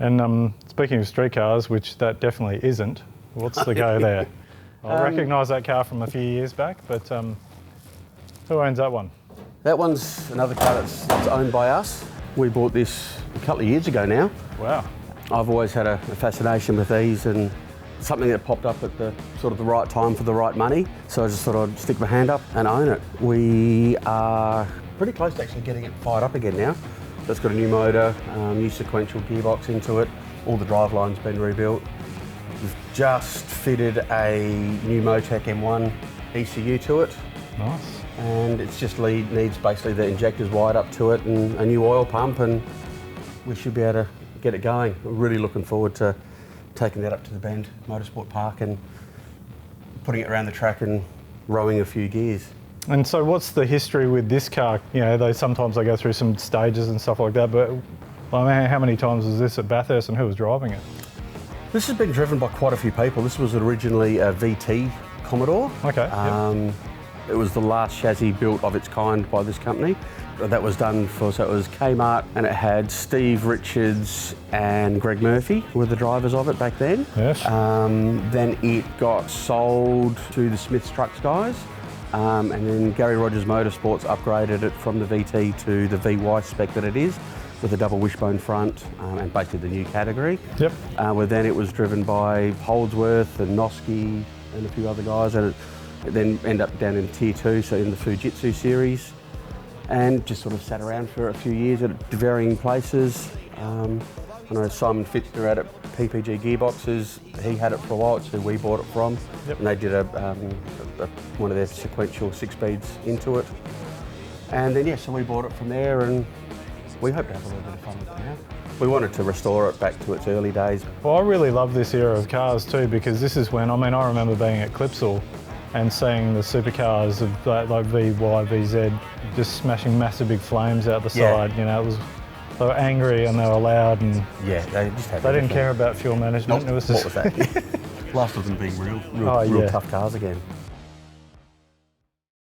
And speaking of street cars, which that definitely isn't, what's the go there? I recognise that car from a few years back, but who owns that one? That one's another car that's owned by us. We bought this a couple of years ago now. Wow. I've always had a fascination with these, and something that popped up at the sort of the right time for the right money. So I just thought I'd stick my hand up and own it. We are pretty close to actually getting it fired up again now. So it's got a new motor, new sequential gearbox into it. All the driveline's been rebuilt. We've just fitted a new Motec M1 ECU to it. Nice. And it's just needs basically the injectors wired up to it and a new oil pump, and we should be able to get it going. We're really looking forward to taking that up to the Bend Motorsport Park and putting it around the track and rowing a few gears. And so what's the history with this car? You know, sometimes they go through some stages and stuff like that, but I mean, how many times was this at Bathurst and who was driving it? This has been driven by quite a few people. This was originally a VT Commodore. Okay. It was the last chassis built of its kind by this company. That was done for, so it was Kmart, and it had Steve Richards and Greg Murphy were the drivers of it back then. Yes. Then it got sold to the Smiths Trucks guys, and then Gary Rogers Motorsports upgraded it from the VT to the VY spec that it is, with a double wishbone front and basically the new category. Yep. Where then it was driven by Holdsworth and Noski and a few other guys, and it then ended up down in Tier 2, so in the Fujitsu series, and just sort of sat around for a few years at varying places. I know Simon Fitzner had it, PPG Gearboxes, he had it for a while, it's who we bought it from. Yep. And they did one of their sequential 6-speeds into it. And then, yeah, so we bought it from there, and we hope to have a little bit of fun with it now. We wanted to restore it back to its early days. Well, I really love this era of cars too, because this is when, I mean, I remember being at Clipsal and seeing the supercars of like VY, VZ just smashing massive big flames out the side. You know, they were angry and they were loud, and yeah, they just had didn't care about fuel management. Nope. It was just What was that? Last of them being real tough cars again.